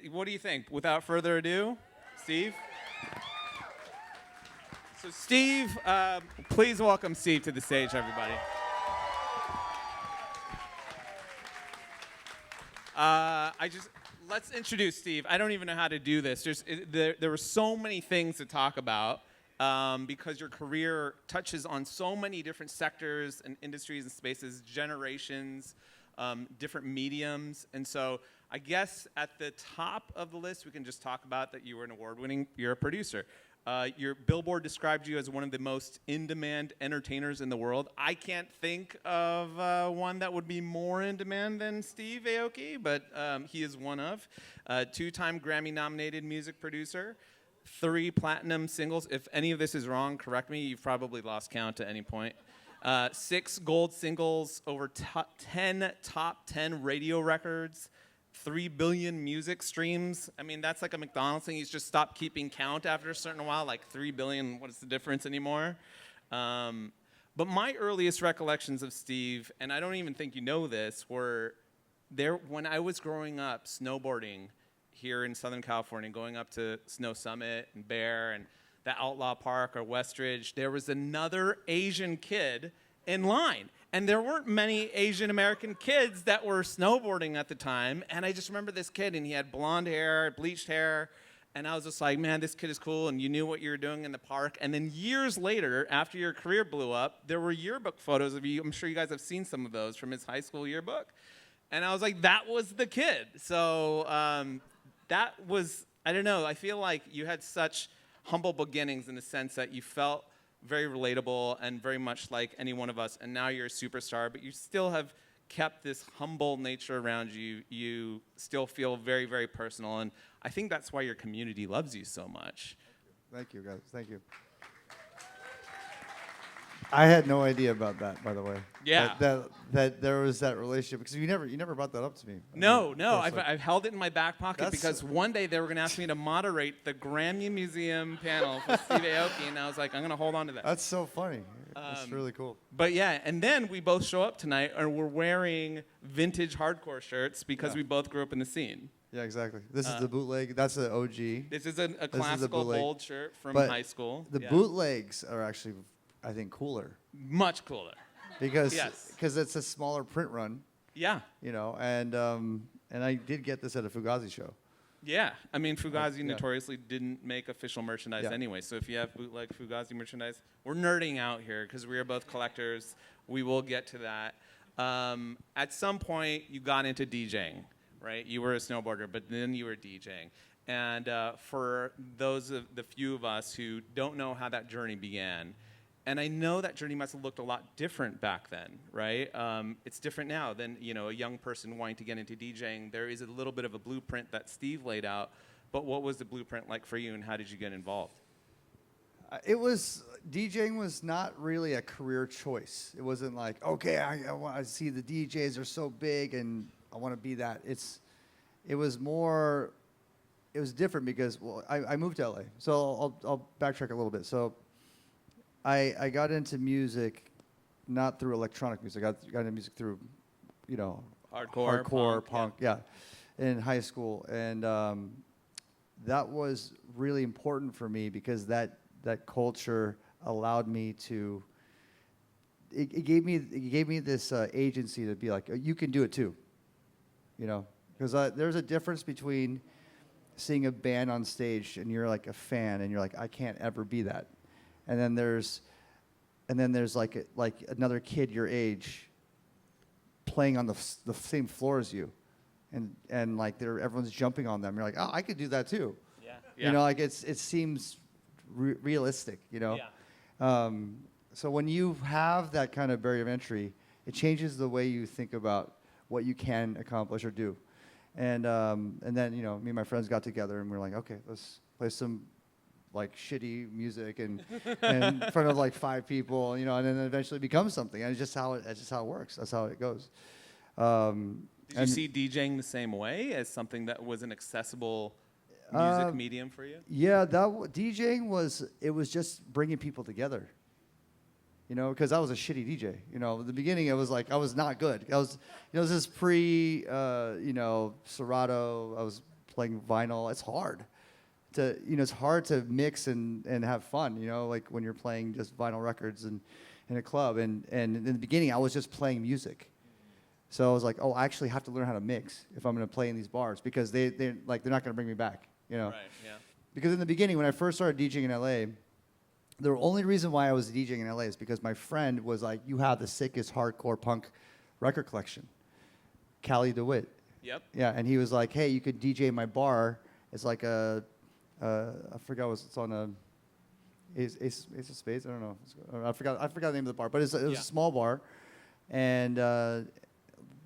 What do you think? Without further ado, Steve? So Steve, please welcome Steve to the stage, everybody. Let's introduce Steve. I don't even know how to do this. There were so many things to talk about because your career touches on so many different sectors and industries and spaces, generations, different mediums. And so I guess at the top of the list, we can just talk about that you were an award-winning, you're a producer. Your Billboard described you as one of the most in-demand entertainers in the world. I can't think of one that would be more in demand than Steve Aoki, but he is one of. Two-time Grammy-nominated music producer, 3 platinum singles. If any of this is wrong, correct me. You've probably lost count at any point. 6 gold singles, over 10 top 10 radio records, 3 billion music streams. I mean, that's like a McDonald's thing. He's just stopped keeping count after a certain while, like 3 billion, what is the difference anymore? But my earliest recollections of Steve, and I don't even think you know this, were there when I was growing up snowboarding here in Southern California, going up to Snow Summit and Bear and the Outlaw Park or Westridge. There was another Asian kid in line. And there weren't many Asian American kids that were snowboarding at the time. And I just remember this kid, and he had blonde hair, bleached hair. And I was just like, man, this kid is cool. And you knew what you were doing in the park. And then years later, after your career blew up, there were yearbook photos of you. I'm sure you guys have seen some of those from his high school yearbook. And I was like, that was the kid. So that was, I don't know, I feel like you had such humble beginnings in the sense that you felt very relatable and very much like any one of us, and now you're a superstar, but you still have kept this humble nature around you. You still feel very, very personal, and I think that's why your community loves you so much. Thank you, guys. Thank you. I had no idea about that, by the way. Yeah. That there was that relationship, because you never brought that up to me. No, I've held it in my back pocket because one day they were going to ask me to moderate the Grammy Museum panel for Steve Aoki, and I was like, I'm going to hold on to that. That's so funny. That's really cool. But yeah, and then we both show up tonight, and we're wearing vintage hardcore shirts because we both grew up in the scene. Yeah, exactly. This is the bootleg. That's the OG. This is a classical bold shirt from high school. The bootlegs are actually, I think, cooler. Much cooler. Because it's a smaller print run. Yeah. You know, and I did get this at a Fugazi show. Yeah. I mean, Fugazi notoriously didn't make official merchandise anyway. So if you have bootleg Fugazi merchandise, we're nerding out here because we are both collectors. We will get to that. At some point, you got into DJing, right? You were a snowboarder, but then you were DJing. And for those of the few of us who don't know how that journey began, and I know that journey must have looked a lot different back then, right? It's different now than a young person wanting to get into DJing. There is a little bit of a blueprint that Steve laid out, but what was the blueprint like for you, and how did you get involved? DJing was not really a career choice. It wasn't like, okay, I see the DJs are so big and I want to be that. It was different because, I moved to LA. So I'll backtrack a little bit. So I got into music not through electronic music. I got into music through, hardcore punk, in high school. And that was really important for me because that culture allowed me to, it gave me this agency to be like, you can do it too, because there's a difference between seeing a band on stage and you're like a fan and you're like, I can't ever be that. And then there's like another kid your age playing on the same floor as you, and like everyone's jumping on them. You're like, oh, I could do that too. Yeah. Like it seems realistic. So when you have that kind of barrier of entry, it changes the way you think about what you can accomplish or do. And then me and my friends got together and we're like, okay, let's play some like shitty music and in front of like 5 people, and then eventually becomes something. And that's just how it works. That's how it goes. Did you see DJing the same way as something that was an accessible music medium for you? Yeah, DJing was just bringing people together. Because I was a shitty DJ. At the beginning, it was like I was not good. This is pre, Serato. I was playing vinyl. It's hard it's hard to mix and have fun, like when you're playing just vinyl records and in a club. And in the beginning, I was just playing music. So I was like, oh, I actually have to learn how to mix if I'm going to play in these bars, because they're not going to bring me back, Right, yeah. Because in the beginning, when I first started DJing in LA, the only reason why I was DJing in LA is because my friend was like, you have the sickest hardcore punk record collection. Cali DeWitt. Yep. Yeah, and he was like, hey, you could DJ my bar. It's like I forgot it's on a Ace of Spades. I don't know. I forgot the name of the bar, but it was a small bar, and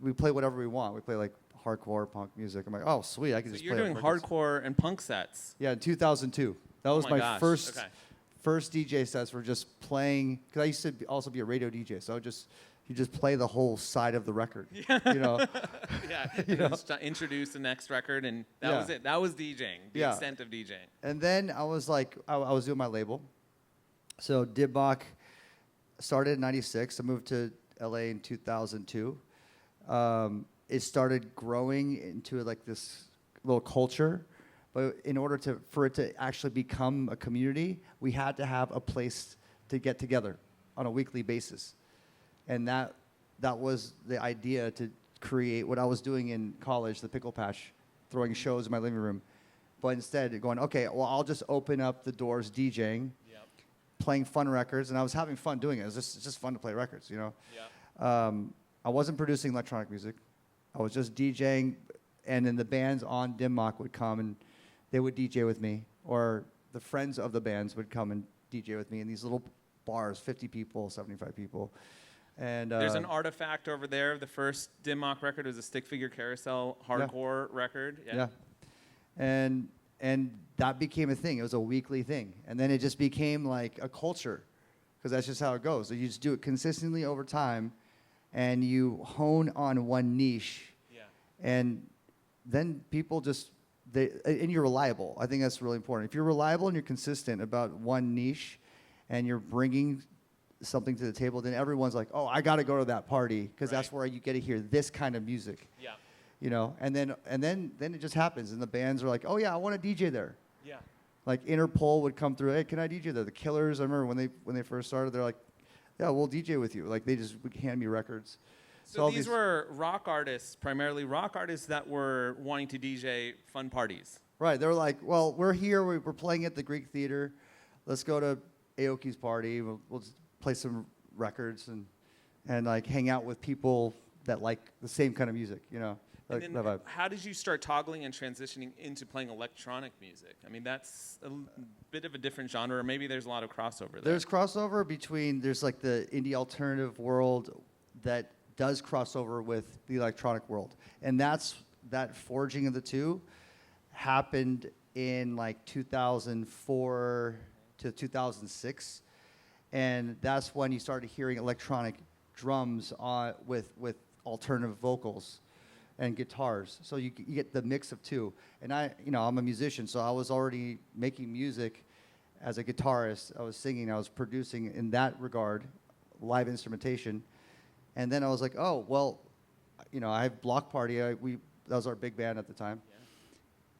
we play whatever we want. We play like hardcore punk music. I'm like, oh, sweet, I can just play. So you're doing hardcore and punk sets. Yeah, in 2002. That was my gosh. first DJ sets were just playing, because I used to also be a radio DJ, so you just play the whole side of the record. Yeah. Just introduce the next record, and that was it. That was DJing, the extent of DJing. And then I was like, I was doing my label. So Dibbach started in 96. I moved to LA in 2002. It started growing into like this little culture. But in order for it to actually become a community, we had to have a place to get together on a weekly basis. And that was the idea, to create what I was doing in college, the Pickle Patch, throwing shows in my living room. But instead going, okay, well, I'll just open up the doors DJing, playing fun records. And I was having fun doing it. It's just fun to play records, I wasn't producing electronic music. I was just DJing. And then the bands on Dibbach would come and they would DJ with me. Or the friends of the bands would come and DJ with me in these little bars, 50 people, 75 people. And there's an artifact over there. The first Dibbach record was a stick figure carousel hardcore record. Yeah. And that became a thing. It was a weekly thing. And then it just became like a culture, because that's just how it goes. So you just do it consistently over time, and you hone on one niche. Yeah. And then people and you're reliable. I think that's really important. If you're reliable and you're consistent about one niche, and you're bringing something to the table, then everyone's like, oh, I got to go to that party, because that's where you get to hear this kind of music. Yeah. And then it just happens, and the bands are like, oh yeah, I want to DJ there. Yeah. Like Interpol would come through, hey, can I DJ there? The Killers, I remember when they first started, they're like, yeah, we'll DJ with you. Like they just would hand me records. So these were rock artists, primarily rock artists that were wanting to DJ fun parties. Right. They were like, well, we're here, we're playing at the Greek Theater. Let's go to Aoki's party. We'll just play some records and like hang out with people that like the same kind of music, Like and then how did you start toggling and transitioning into playing electronic music? I mean, that's a bit of a different genre, or maybe there's a lot of crossover there. There's crossover there's like the indie alternative world that does crossover with the electronic world. And that forging of the two happened in like 2004 to 2006. And that's when you started hearing electronic drums with alternative vocals and guitars. So you get the mix of two. And I'm a musician, so I was already making music as a guitarist. I was singing, I was producing in that regard, live instrumentation. And then I was like, oh, well, I have Block Party. That was our big band at the time. Yeah.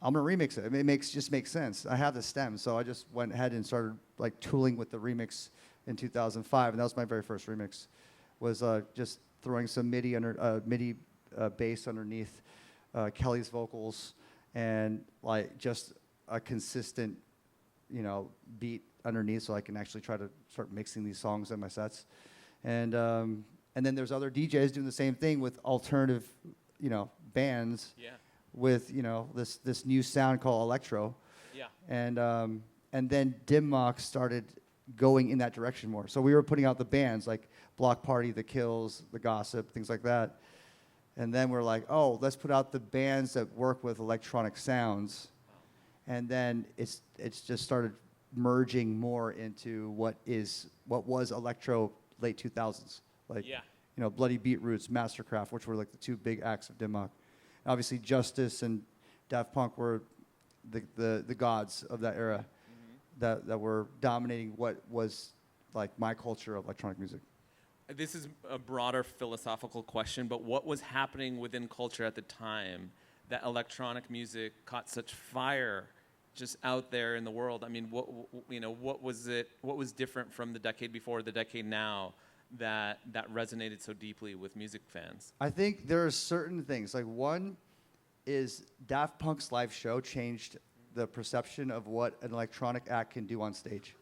I'm gonna remix it. It just makes sense. I have the stems, so I just went ahead and started like tooling with the remix in 2005, and that was my very first remix. Was just throwing some MIDI bass underneath Kelly's vocals, and like just a consistent, beat underneath, so I can actually try to start mixing these songs in my sets. And then there's other DJs doing the same thing with alternative, bands. Yeah. With this new sound called electro. Yeah. And then Dibbach started going in that direction more. So we were putting out the bands like Block Party, The Kills, The Gossip, things like that. And then we're like, oh, let's put out the bands that work with electronic sounds. Wow. And then it's just started merging more into what was electro late 2000s. Like, Bloody Beetroots, Mastercraft, which were like the two big acts of Dibbach. Obviously, Justice and Daft Punk were the gods of that era, that were dominating what was like my culture of electronic music. This is a broader philosophical question, but what was happening within culture at the time that electronic music caught such fire just out there in the world? I mean, what was different from the decade before, the decade now, that resonated so deeply with music fans? I think there are certain things. Like, one is Daft Punk's live show changed the perception of what an electronic act can do on stage,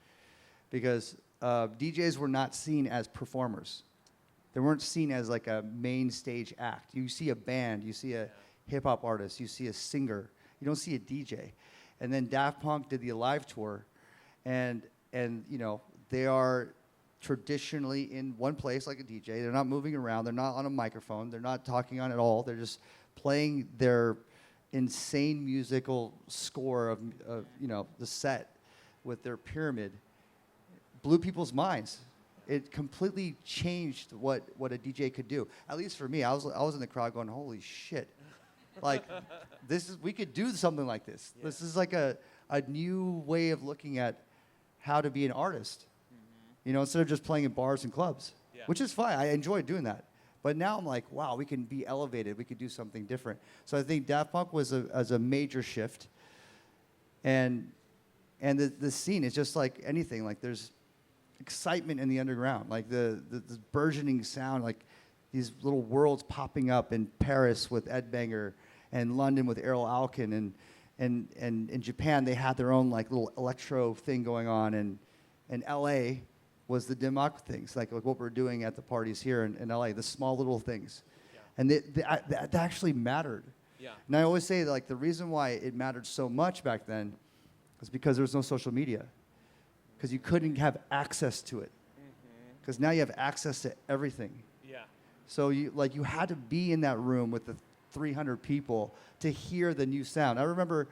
because DJs were not seen as performers. They weren't seen as like a main stage act. You see a band, you see a hip hop artist, you see a singer. You don't see a DJ. And then Daft Punk did the Alive tour, and you know, they are traditionally in one place like a DJ. They're not moving around. They're not on a microphone. They're not talking on at all. They're just playing their insane musical score of you know, the set with their pyramid. Blew people's minds. It completely changed what a DJ could do. At least for me, I was in the crowd going, "Holy shit!" Like, we could do something like this. Yeah. This is like a new way of looking at how to be an artist. You know, instead of just playing in bars and clubs, which is fine. I enjoy doing that. But now I'm like, wow, we can be elevated. We could do something different. So I think Daft Punk was a major shift. And the scene is just like anything. Like, there's excitement in the underground. Like the burgeoning sound, like these little worlds popping up in Paris with Ed Banger, and London with Errol Alkin, and in Japan they had their own like little electro thing going on, and LA was the Dimmock things, like what we're doing at the parties here in LA, the small little things. Yeah. And that actually mattered. Yeah. And I always say that, like, the reason why it mattered so much back then is because there was no social media, because you couldn't have access to it. Because now you have access to everything. Yeah. So you had to be in that room with the 300 people to hear the new sound. I remember,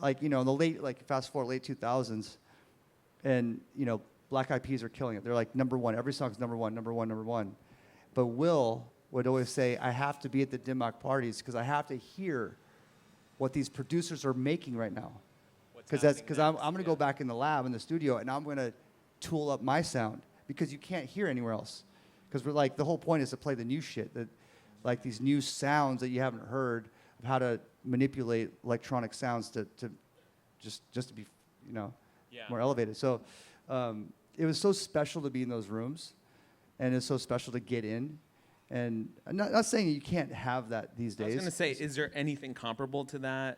like, you know, in the fast forward late 2000s, and, you know, Black Eyed Peas are killing it. They're like number one. Every song's number one, number one, number one. But Will would always say, I have to be at the Dimmock parties because I have to hear what these producers are making right now. Because I'm going to go back in the lab, in the studio, and I'm going to tool up my sound, because you can't hear anywhere else. Because we're like, the whole point is to play the new shit, that, like, these new sounds that you haven't heard, of how to manipulate electronic sounds to just to be, you know, more elevated. So it was so special to be in those rooms, and it's so special to get in. And I'm not saying you can't have that these days. I was going to say, is there anything comparable to that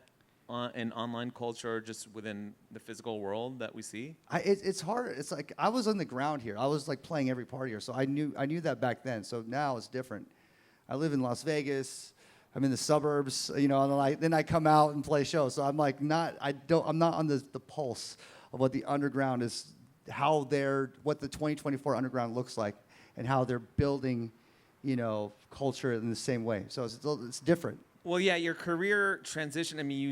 in online culture, or just within the physical world that we see? It's hard. It's like, I was on the ground here. I was like playing every party here, so I knew that back then. So now it's different. I live in Las Vegas. I'm in the suburbs, you know, and then I come out and play shows. So I'm like, I'm not on the pulse of what the underground is, what the 2024 underground looks like, and how they're building, you know, culture in the same way. So it's different. Well, yeah, your career transition, I mean,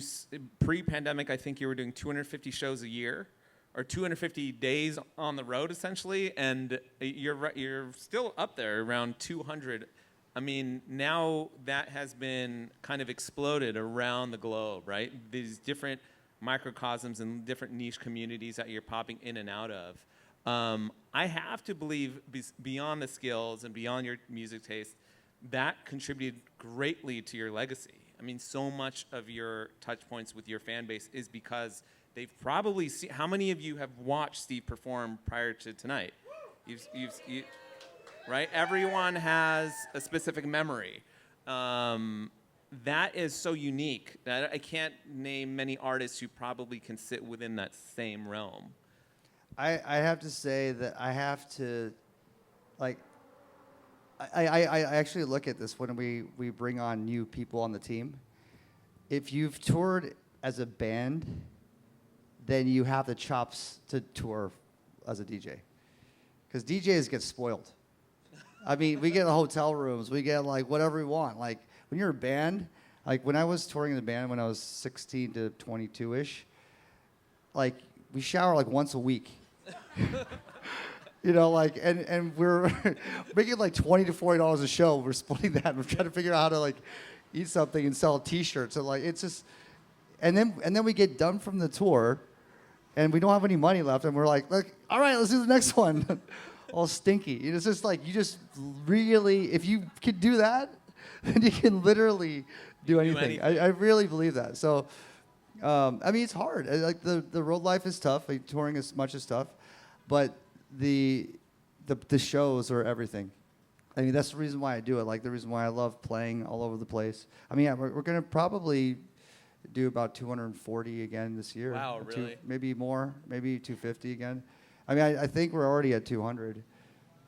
pre-pandemic, I think you were doing 250 shows a year, or 250 days on the road, essentially, and you're still up there around 200. I mean, now that has been kind of exploded around the globe, right? These different microcosms and different niche communities that you're popping in and out of. I have to believe, beyond the skills and beyond your music taste, that contributed greatly to your legacy. I mean, so much of your touch points with your fan base is because they've probably seen. How many of you have watched Steve perform prior to tonight? Right? Everyone has a specific memory. That is so unique that I can't name many artists who probably can sit within that same realm. I have to say that I have to, like, I actually look at this when we bring on new people on the team. If you've toured as a band, then you have the chops to tour as a DJ. Because DJs get spoiled. I mean, we get hotel rooms, we get like whatever we want. Like, when you're a band, like when I was touring in the band when I was 16 to 22-ish, like, we shower like once a week. You know, like, and we're making like $20 to $40 a show. We're splitting that. We're trying to figure out how to, like, eat something and sell T-shirts. So, like, it's just, and then we get done from the tour, and we don't have any money left, and we're like, look, all right, let's do the next one. All stinky. It's just like, you just really, if you could do that, then you can literally do anything. anything. I really believe that. So, I mean, it's hard. Like the road life is tough. Like, touring is much as tough, but the shows are everything. I mean, that's the reason why I do it. Like the reason why I love playing all over the place. I mean, yeah, we're gonna probably do about 240 again this year. Wow, really? Maybe more, maybe 250 again. I mean, I think we're already at 200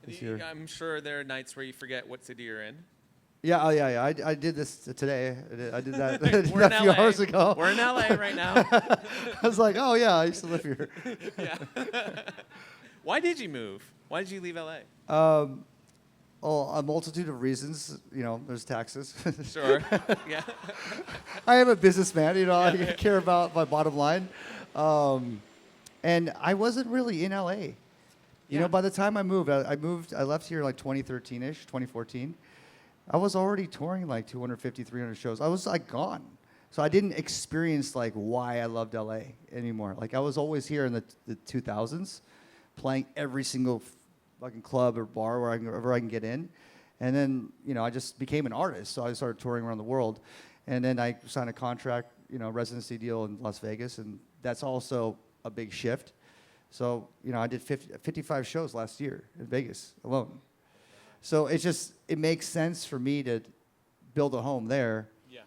this year. I'm sure there are nights where you forget what city you're in. Yeah, yeah. I did this today. I did that, We're in a few LA. hours ago. We're in LA right now. I was like, oh yeah, I used to live here. Yeah. Why did you move? Why did you leave LA? Oh, a multitude of reasons. You know, there's taxes. Sure. Yeah. I am a businessman. You know, I care about my bottom line. And I wasn't really in LA. You know, by the time I moved, I left here like 2013-ish, 2014. I was already touring like 250, 300 shows. I was like gone. So I didn't experience like why I loved LA anymore. Like I was always here in the 2000s, playing every single fucking club or bar wherever I can get in. And then, you know, I just became an artist. So I started touring around the world. And then I signed a contract, you know, residency deal in Las Vegas. And that's also a big shift. So, you know, I did 55 shows last year in Vegas alone. So it makes sense for me to build a home there. Yeah.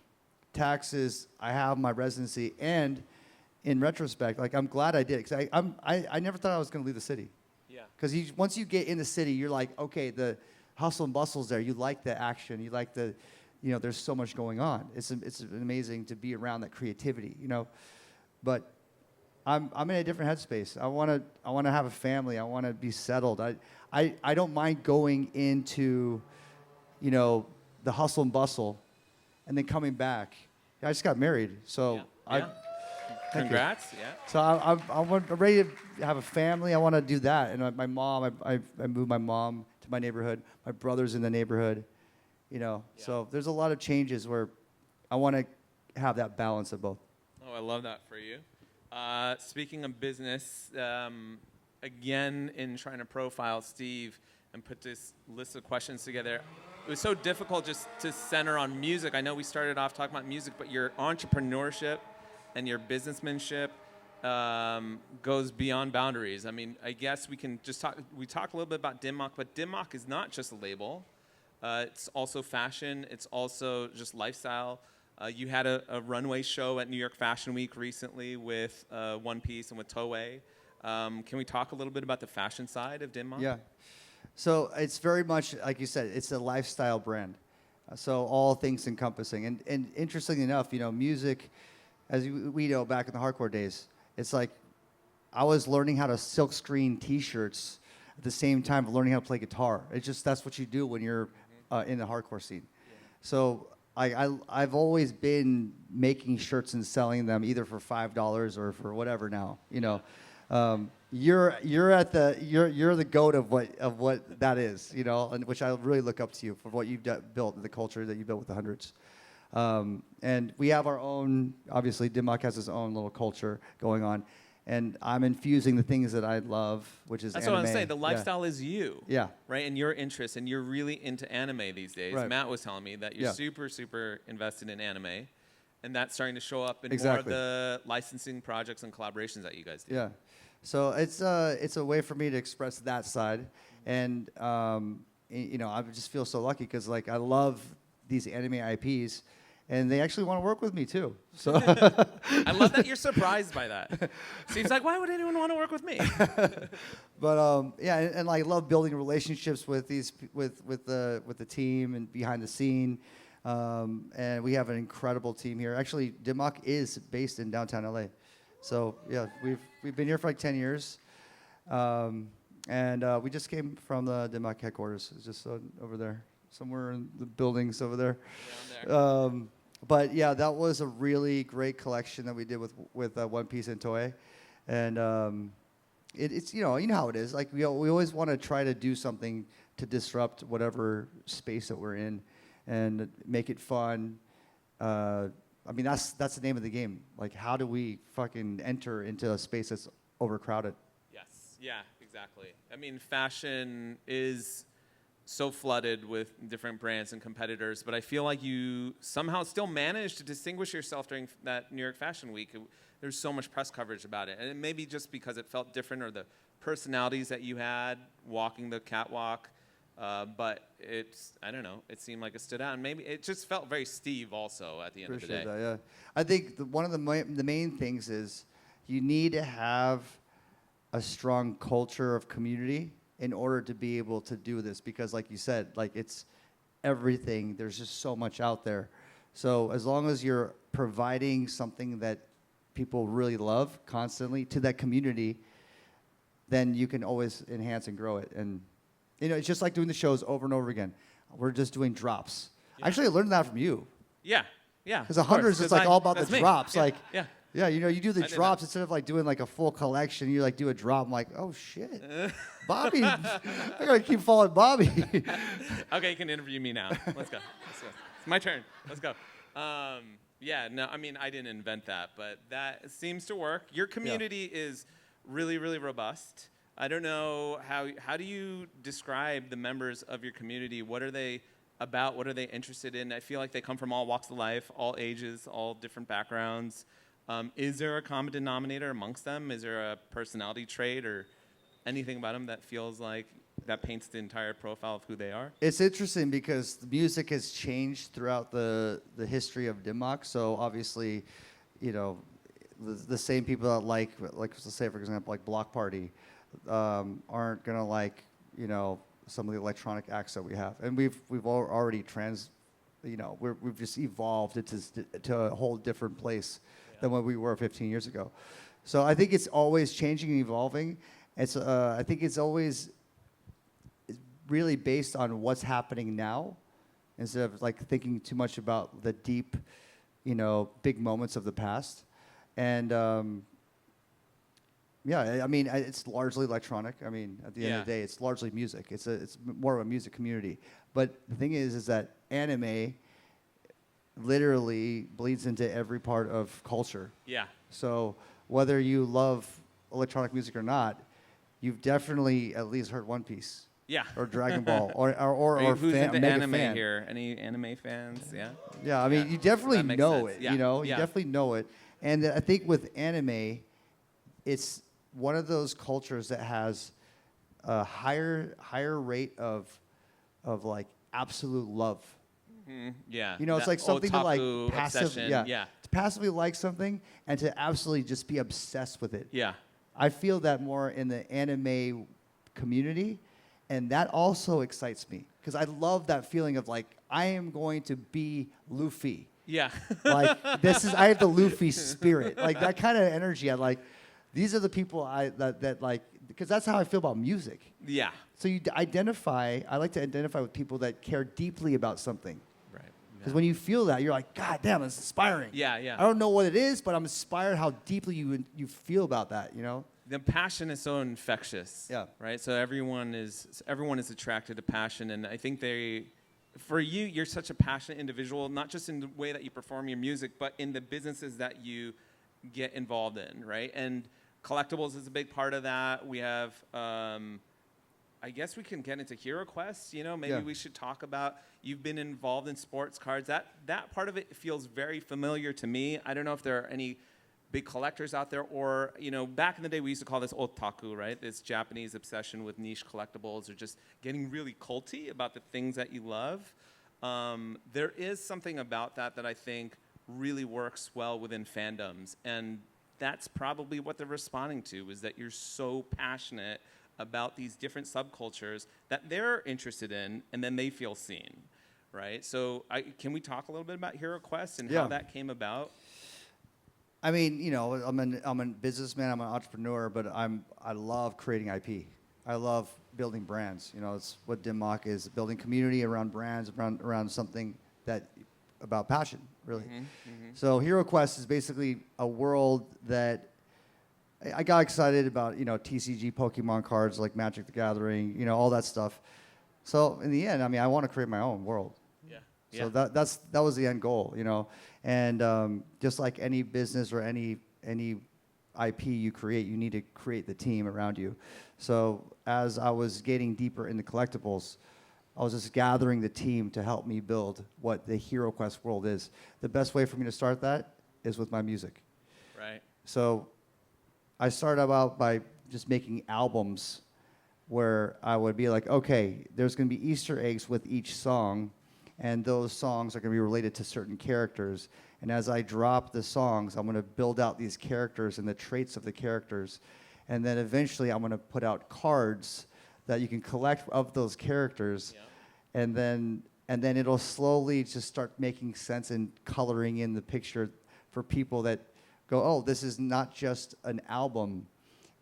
Taxes, I have my residency, and in retrospect, like I'm glad I did it, because I never thought I was going to leave the city. Yeah. Because once you get in the city, you're like, okay, the hustle and bustle's there. You like the action. You like the, you know, there's so much going on. It's amazing to be around that creativity, you know. But I'm in a different headspace. I want to have a family. I want to be settled. I don't mind going into, you know, the hustle and bustle, and then coming back. I just got married, so Yeah. Congrats. Yeah. So I'm ready to have a family. I want to do that. And my mom, I moved my mom to my neighborhood. My brother's in the neighborhood, you know. Yeah. So there's a lot of changes where I want to have that balance of both. Oh, I love that for you. Speaking of business, again, in trying to profile Steve and put this list of questions together, it was so difficult just to center on music. I know we started off talking about music, but your entrepreneurship and your businessmanship goes beyond boundaries. I mean, I guess we can just talk. We talked a little bit about Dim Mak, but Dim Mak is not just a label. It's also fashion. It's also just lifestyle. You had a runway show at New York Fashion Week recently with One Piece and with Toei. Can we talk a little bit about the fashion side of Dim Mak? Yeah. So it's very much, like you said, it's a lifestyle brand. So all things encompassing. And interestingly enough, you know, music, as we know back in the hardcore days, it's like I was learning how to silk screen T-shirts at the same time of learning how to play guitar. It's just that's what you do when you're in the hardcore scene. Yeah. So I've always been making shirts and selling them either for $5 or for whatever now, you know. You're the goat of what that is, you know, and which I really look up to you for what you've built, the culture that you built with the hundreds. And we have our own, obviously, Dim Mak has his own little culture going on. And I'm infusing the things that I love, which is That's anime. what I'm saying. The lifestyle is you. Yeah. Right? And your interests. And you're really into anime these days. Right. Matt was telling me that you're super, super invested in anime. And that's starting to show up in more of the licensing projects and collaborations that you guys do. Yeah. So it's a way for me to express that side. And, you know, I just feel so lucky because, like, I love these anime IPs. And they actually want to work with me, too. So I love that you're surprised by that. Seems like, why would anyone want to work with me? But, yeah, and I love building relationships with the team and behind the scene. And we have an incredible team here. Actually, Dim Mak is based in downtown LA. So, yeah, we've been here for like 10 years. And we just came from the Dim Mak headquarters. It's just over there. Somewhere in the buildings over there. But yeah, that was a really great collection that we did with One Piece and Toei, and it's you know how it is. Like we always want to try to do something to disrupt whatever space that we're in, and make it fun. I mean that's the name of the game. Like how do we fucking enter into a space that's overcrowded? Yes. Yeah. Exactly. I mean, fashion is so flooded with different brands and competitors, but I feel like you somehow still managed to distinguish yourself during that New York Fashion Week. There's so much press coverage about it, and it may be just because it felt different, or the personalities that you had walking the catwalk. But I don't know, it seemed like it stood out, and maybe it just felt very Steve also at the end of the day. Appreciate that, yeah. I think one of the main things is you need to have a strong culture of community in order to be able to do this, because like you said, like it's everything. There's just so much out there. So as long as you're providing something that people really love constantly to that community, then you can always enhance and grow it. And you know, it's just like doing the shows over and over again. We're just doing drops. Yeah. Actually, I learned that from you. Yeah. Because 100 is just like all about the drops. Yeah. Like, yeah. yeah, you know, you do the I did drops that. instead of like doing like a full collection. You like do a drop. I'm like, oh shit, Bobby, I gotta keep following Bobby. Okay, you can interview me now. Let's go. It's my turn. Let's go. Yeah, no, I mean, I didn't invent that, but that seems to work. Your community is really, really robust. I don't know, how do you describe the members of your community? What are they about? What are they interested in? I feel like they come from all walks of life, all ages, all different backgrounds. Is there a common denominator amongst them? Is there a personality trait or anything about them that feels like that paints the entire profile of who they are? It's interesting because the music has changed throughout the history of Denmark. So obviously, you know, the same people that like let's say for example, like Block Party, aren't gonna like, you know, some of the electronic acts that we have, and we've already we've just evolved to a whole different place than what we were 15 years ago. So I think it's always changing and evolving. I think it's always really based on what's happening now, instead of like thinking too much about the deep, you know, big moments of the past. And yeah, I mean, it's largely electronic. I mean, at the end of the day, it's largely music. It's more of a music community. But the thing is that anime literally bleeds into every part of culture. Yeah. So whether you love electronic music or not, you've definitely at least heard One Piece. Yeah. Or Dragon Ball, or who's fan, into mega anime fan. here? Any anime fans? Yeah. Yeah, I mean, you definitely That makes know sense. it. Yeah. You know, Yeah. you definitely know it. And I think with anime, it's one of those cultures that has a higher rate of like absolute love. Mm-hmm. Yeah. You know, it's That like something to like otaku obsession. Yeah. to passively like something and to absolutely just be obsessed with it. Yeah. I feel that more in the anime community, and that also excites me because I love that feeling of like I am going to be Luffy. Yeah. Like I have the Luffy spirit, like that kind of energy. I like. These are the people that like, because that's how I feel about music. Yeah. So I like to identify with people that care deeply about something. Right. Because when you feel that, you're like, God damn, it's inspiring. Yeah, yeah. I don't know what it is, but I'm inspired how deeply you feel about that, you know? The passion is so infectious. Yeah. Right. So everyone is attracted to passion, and I think for you, you're such a passionate individual, not just in the way that you perform your music, but in the businesses that you get involved in, right? And collectibles is a big part of that. We have, I guess we can get into Hero Quest. You know, maybe we should talk about. You've been involved in sports cards. That part of it feels very familiar to me. I don't know if there are any big collectors out there, or you know, back in the day we used to call this otaku, right? This Japanese obsession with niche collectibles, or just getting really culty about the things that you love. There is something about that I think really works well within fandoms, and that's probably what they're responding to, is that you're so passionate about these different subcultures that they're interested in, and then they feel seen, right? So can we talk a little bit about Hero Quest and how that came about? I mean, you know, I'm a businessman, I'm an entrepreneur, but I love creating IP. I love building brands. You know, it's what Denmark is, building community around brands, around something about passion, really. Mm-hmm, mm-hmm. So Hero Quest is basically a world that I got excited about, you know, TCG Pokemon cards like Magic the Gathering, you know, all that stuff. So in the end, I mean, I want to create my own world. Yeah. So that was the end goal, you know. And just like any business or any IP you create, you need to create the team around you. So as I was getting deeper into collectibles, I was just gathering the team to help me build what the HeroQuest world is. The best way for me to start that is with my music. Right. So I started out by just making albums where I would be like, okay, there's going to be Easter eggs with each song, and those songs are going to be related to certain characters. And as I drop the songs, I'm going to build out these characters and the traits of the characters. And then eventually I'm going to put out cards that you can collect of those characters. Yeah. And then it'll slowly just start making sense and coloring in the picture for people that go, oh, this is not just an album,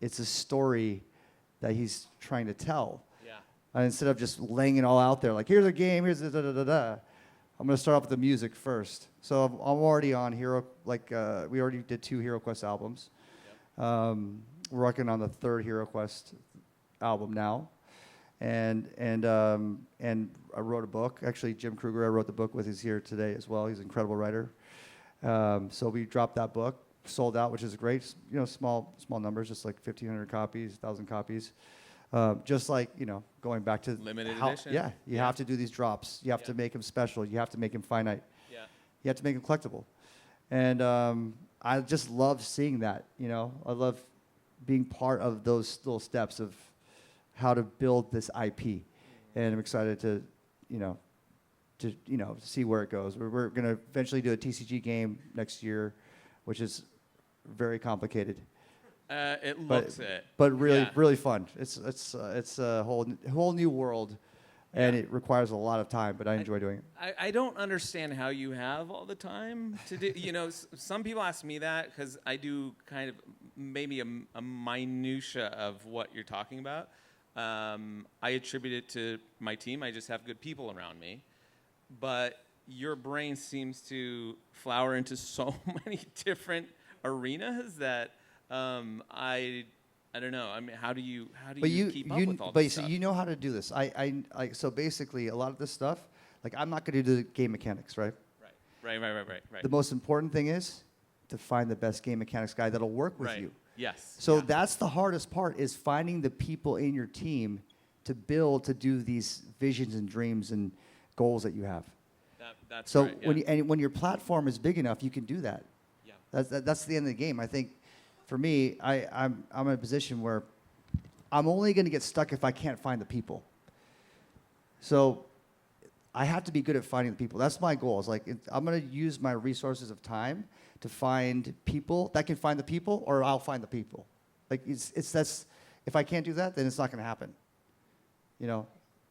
it's a story that he's trying to tell. Yeah. Instead of just laying it all out there, like, here's a game, here's da da da da. I'm going to start off with the music first. So I'm already on we already did 2 HeroQuest albums. Yep. We're working on the 3rd HeroQuest album now. And I wrote a book. Actually, Jim Kruger, I wrote the book with, is here today as well. He's an incredible writer. So we dropped that book, sold out, which is great. You know, small numbers, just like 1,500 copies, 1,000 copies. Just like, you know, going back to limited edition. Yeah, you have to do these drops. You have to make them special. You have to make them finite. Yeah. You have to make them collectible. And I just love seeing that. You know, I love being part of those little steps of how to build this IP. And I'm excited to see where it goes. We're going to eventually do a TCG game next year, which is very complicated. It looks it. But really fun. It's a whole new world, and it requires a lot of time, but I enjoy doing it. I don't understand how you have all the time to do, you know, some people ask me that because I do kind of maybe a minutia of what you're talking about. I attribute it to my team. I just have good people around me. But your brain seems to flower into so many different arenas that I don't know. I mean, how do you keep up with all this stuff? So you know how to do this. So basically, a lot of this stuff, like, I'm not going to do the game mechanics, right? Right. The most important thing is to find the best game mechanics guy that'll work with you. Yes. So that's the hardest part, is finding the people in your team to build, to do these visions and dreams and goals that you have. That's so right, yeah. when your platform is big enough, you can do that. Yeah. That's the end of the game. I think for me, I'm in a position where I'm only going to get stuck if I can't find the people. So I have to be good at finding the people. That's my goal. It's like, I'm going to use my resources of time to find people that can find the people, or I'll find the people. Like, that's, if I can't do that, then it's not going to happen. You know,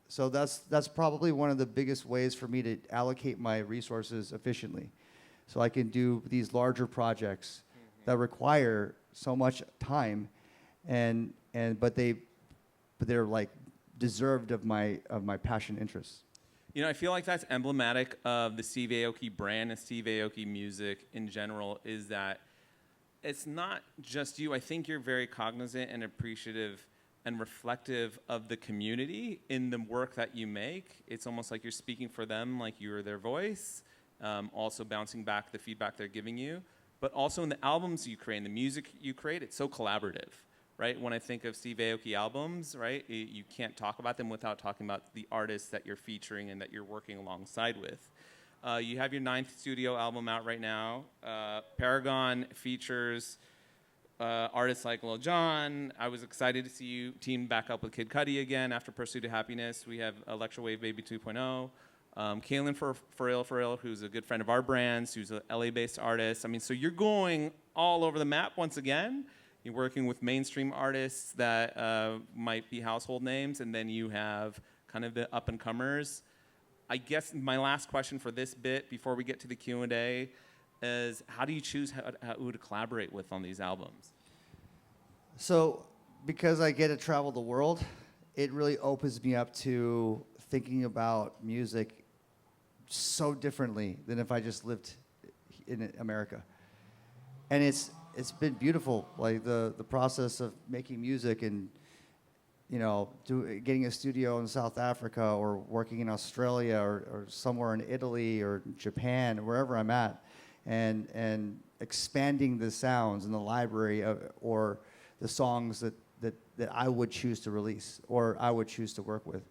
so that's probably one of the biggest ways for me to allocate my resources efficiently, so I can do these larger projects that require so much time, but they're like deserved of my passion interests. You know, I feel like that's emblematic of the Steve Aoki brand and Steve Aoki music in general, is that it's not just you. I think you're very cognizant and appreciative and reflective of the community in the work that you make. It's almost like you're speaking for them, like you're their voice, also bouncing back the feedback they're giving you. But also in the albums you create, and the music you create, it's so collaborative. Right? When I think of Steve Aoki albums, right, you can't talk about them without talking about the artists that you're featuring and that you're working alongside with. You have your 9th studio album out right now. Paragon features artists like Lil Jon. I was excited to see you team back up with Kid Cudi again after Pursuit of Happiness. We have Electro-Wave Baby 2.0. Kaylin for who's a good friend of our brand's, who's an LA-based artist. I mean, so you're going all over the map once again. You're working with mainstream artists that might be household names, and then you have kind of the up-and-comers. I guess my last question for this bit before we get to the Q&A is, how do you choose who to collaborate with on these albums? So because I get to travel the world, it really opens me up to thinking about music so differently than if I just lived in America. And it's been beautiful, like the process of making music and, you know, getting a studio in South Africa or working in Australia or somewhere in Italy or Japan or wherever I'm at, and expanding the sounds in the library or the songs that I would choose to release or I would choose to work with.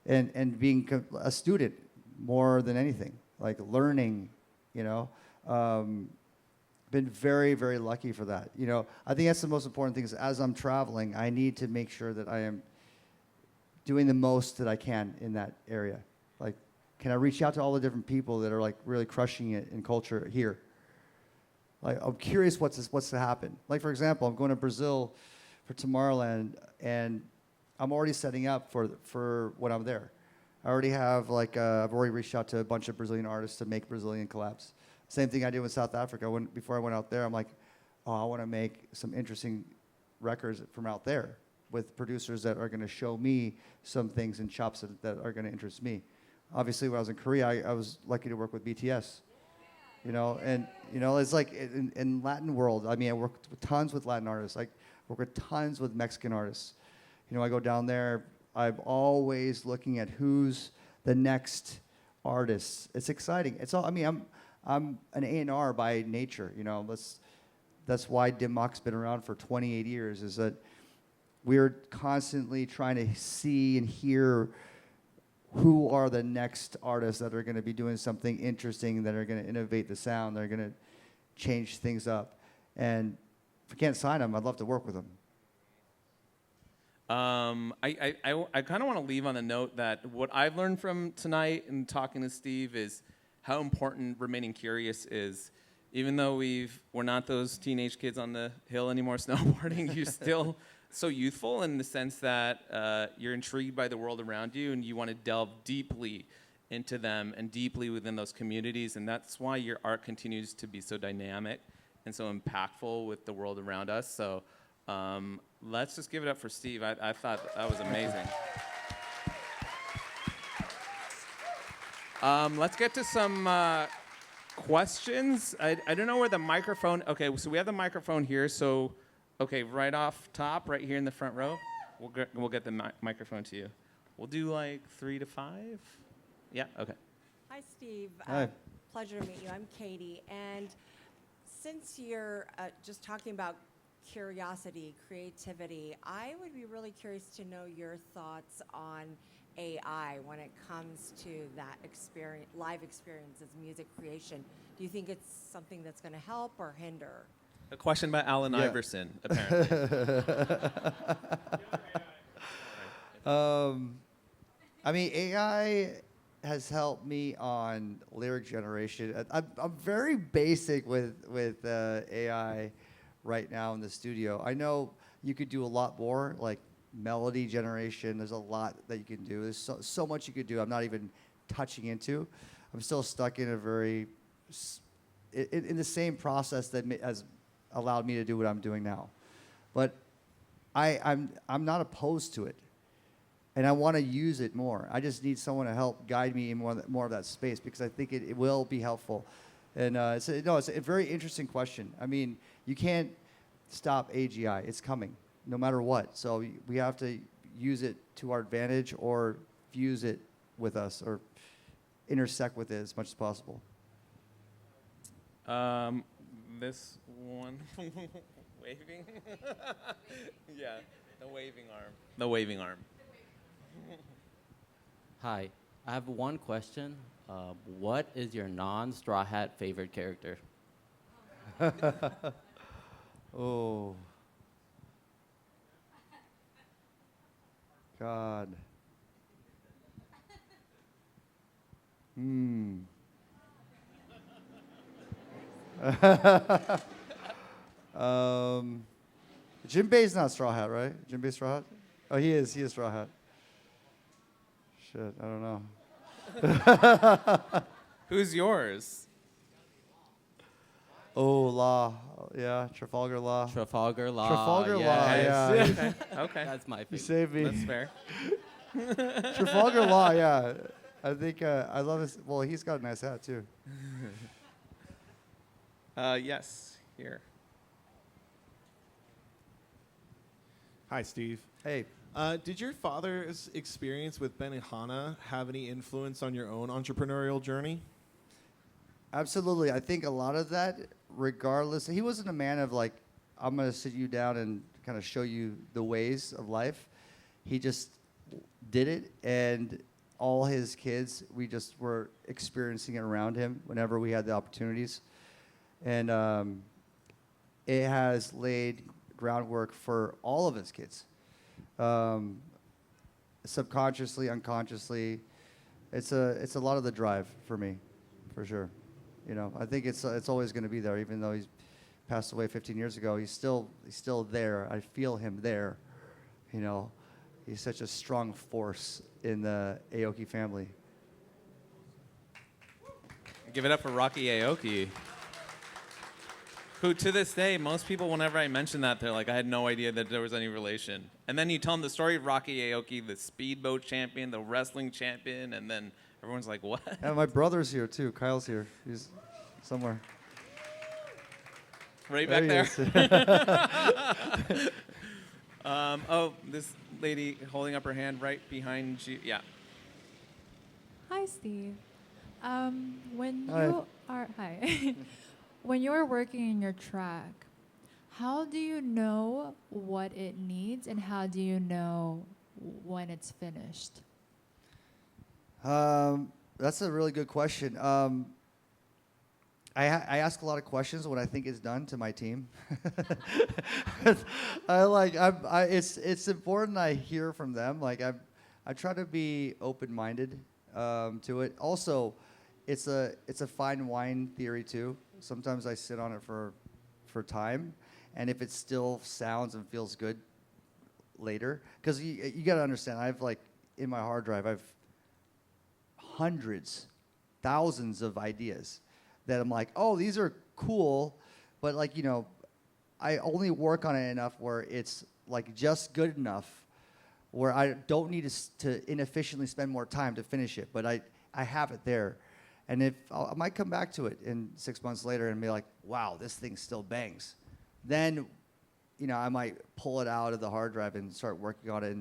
and being a student more than anything, like learning, you know. Been very, very lucky for that. You know, I think that's the most important thing is as I'm traveling, I need to make sure that I am doing the most that I can in that area. Like, can I reach out to all the different people that are like really crushing it in culture here? Like, I'm curious what's to happen. Like, for example, I'm going to Brazil for Tomorrowland, and I'm already setting up for when I'm there. I already have I've already reached out to a bunch of Brazilian artists to make Brazilian collabs. Same thing I did with South Africa. Before I went out there, I'm like, oh, I want to make some interesting records from out there with producers that are going to show me some things and chops that are going to interest me. Obviously, when I was in Korea, I was lucky to work with BTS. You know, and you know, it's like in Latin world. I mean, I worked with tons with Latin artists. I work with tons with Mexican artists. You know, I go down there. I'm always looking at who's the next artist. It's exciting. It's all. I mean, I'm an A&R by nature. You know, that's why Dimmock's been around for 28 years. Is that we're constantly trying to see and hear who are the next artists that are going to be doing something interesting, that are going to innovate the sound, that are going to change things up. And if I can't sign them, I'd love to work with them. I kind of want to leave on the note that what I've learned from tonight and talking to Steve is how important remaining curious is. Even though we're not those teenage kids on the hill anymore snowboarding, you're still so youthful in the sense that you're intrigued by the world around you and you want to delve deeply into them and deeply within those communities. And that's why your art continues to be so dynamic and so impactful with the world around us. So let's just give it up for Steve. I thought that was amazing. Let's get to some questions. I don't know where the microphone. Okay, so we have the microphone here. So, okay, right off top, right here in the front row, we'll get the microphone to you. We'll do like 3 to 5. Yeah. Okay. Hi, Steve. Hi. Pleasure to meet you. I'm Katie, and since you're just talking about curiosity, creativity, I would be really curious to know your thoughts on AI when it comes to that experience, live experience as music creation. Do you think it's something that's going to help or hinder? A question by Allen Iverson, apparently. I mean, AI has helped me on lyric generation. I'm very basic with AI right now in the studio. I know you could do a lot more, like melody generation. There's a lot that you can do. There's so much you could do. I'm not even touching into. I'm still stuck in a very in the same process that has allowed me to do what I'm doing now. But I'm not opposed to it, and I want to use it more. I just need someone to help guide me in more of that space, because I think it will be helpful. And it's a very interesting question. I mean, you can't stop AGI. It's coming, no matter what. So we have to use it to our advantage, or fuse it with us, or intersect with it as much as possible. This one, waving. Yeah, the waving arm. The waving arm. Hi, I have one question. What is your non-Straw Hat favorite character? Oh. God. Jim Bay's not Straw Hat, right? Jim Bay's Straw Hat? Oh, he is. He is Straw Hat. Shit, I don't know. Who's yours? Oh, Law. Yeah, Trafalgar Law. Trafalgar Law. Trafalgar Law, yes. yeah. Okay. That's my You favorite. saved me. That's fair. Trafalgar Law, yeah. I think I love his. Well, he's got a nice hat too. Yes, here. Hi, Steve. Hey, Did your father's experience with Benihana have any influence on your own entrepreneurial journey? absolutely. I think a lot of that, regardless, he wasn't a man of like, I'm gonna sit you down and kind of show you the ways of life. He just did it, and all his kids, we just were experiencing it around him whenever we had the opportunities. And it has laid groundwork for all of his kids. Subconsciously, unconsciously, it's a lot of the drive for me, for sure. You know, I think it's always going to be there, even though he's passed away 15 years ago. He's still there. I feel him there. You know, he's such a strong force in the Aoki family. Give it up for Rocky Aoki, who to this day, most people, whenever I mention that, they're like, I had no idea that there was any relation. And then you tell them the story of Rocky Aoki, the speedboat champion, the wrestling champion, and then everyone's like, what? And my brother's here too. Kyle's here. He's somewhere. Right back There there. he is. Oh, this lady holding up her hand right behind you. Yeah. Hi, Steve. When Hi. you are when you're working in your track, how do you know what it needs, and how do you know when it's finished? That's a really good question. I ask a lot of questions when I think it's done to my team. It's important I hear from them. Like I try to be open-minded to it. Also, it's a fine wine theory too. Sometimes I sit on it for time, and if it still sounds and feels good later, because you got to understand, I've like in my hard drive, I've hundreds, thousands of ideas that I'm like, oh, these are cool, but like, you know, I only work on it enough where it's like just good enough where I don't need to inefficiently spend more time to finish it, but I have it there. And if I might come back to it in 6 months later and be like, wow, this thing still bangs. Then, you know, I might pull it out of the hard drive and start working on it.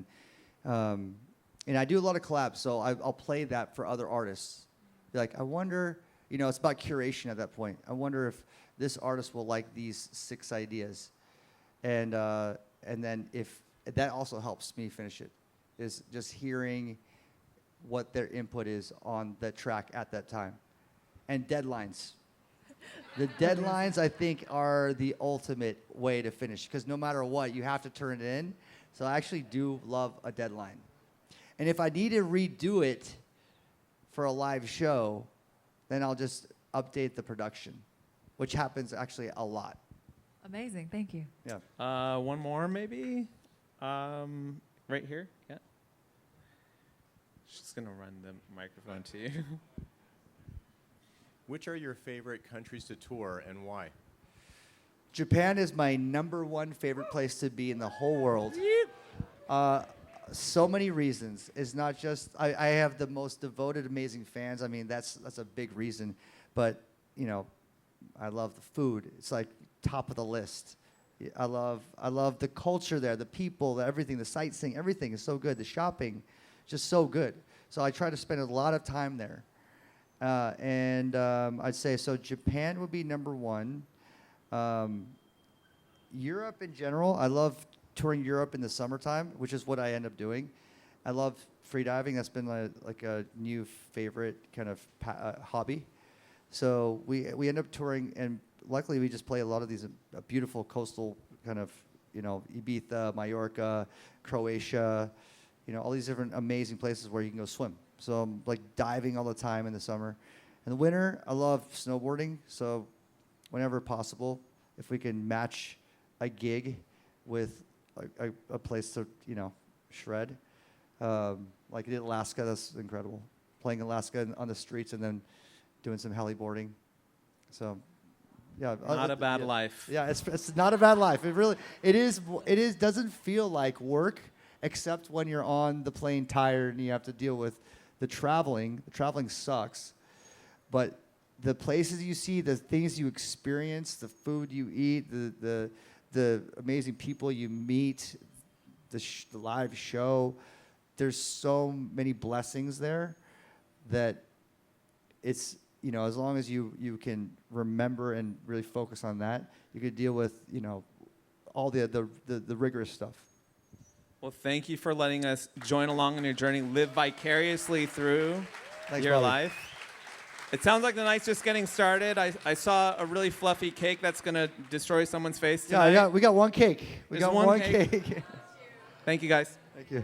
And I do a lot of collabs, so I'll play that for other artists. Be like, I wonder, you know, it's about curation at that point. I wonder if this artist will like these 6 ideas. And then if that also helps me finish it, is just hearing what their input is on the track at that time. And deadlines. The deadlines, I think, are the ultimate way to finish, because no matter what, you have to turn it in. So I actually do love a deadline. And if I need to redo it for a live show, then I'll just update the production, which happens actually a lot. Amazing, thank you. Yeah. One more, maybe? Right here? Yeah. She's going to run the microphone to you. Which are your favorite countries to tour and why? Japan is my #1 favorite place to be in the whole world. So many reasons. It's not just I have the most devoted, amazing fans. I mean, that's a big reason. But you know, I love the food. It's like top of the list. I love the culture there, the people, everything, the sightseeing, everything is so good. The shopping, just so good. So I try to spend a lot of time there. I'd say so. Japan would be #1. Europe in general, I love touring Europe in the summertime, which is what I end up doing. I love freediving. That's been like a new favorite kind of hobby. So we end up touring, and luckily we just play a lot of these beautiful coastal kind of, you know, Ibiza, Mallorca, Croatia, you know, all these different amazing places where you can go swim. So I'm like diving all the time in the summer. In the winter, I love snowboarding. So whenever possible, if we can match a gig with a place to, you know, shred. Like I did Alaska, that's incredible. Playing Alaska on the streets and then doing some heliboarding. So, yeah. Not a bad yeah. life. Yeah, it's not a bad life. It is doesn't feel like work, except when you're on the plane tired and you have to deal with the traveling. The traveling sucks. But the places you see, the things you experience, the food you eat, the amazing people you meet, the live show, there's so many blessings there that it's, you know, as long as you can remember and really focus on that, you could deal with, you know, all the rigorous stuff. Well, thank you for letting us join along on your journey, live vicariously through Thanks, your brother. life. It sounds like the night's just getting started. I saw a really fluffy cake that's going to destroy someone's face tonight. Yeah, we got one cake. We There's got one one cake. cake. Thank you, guys. Thank you.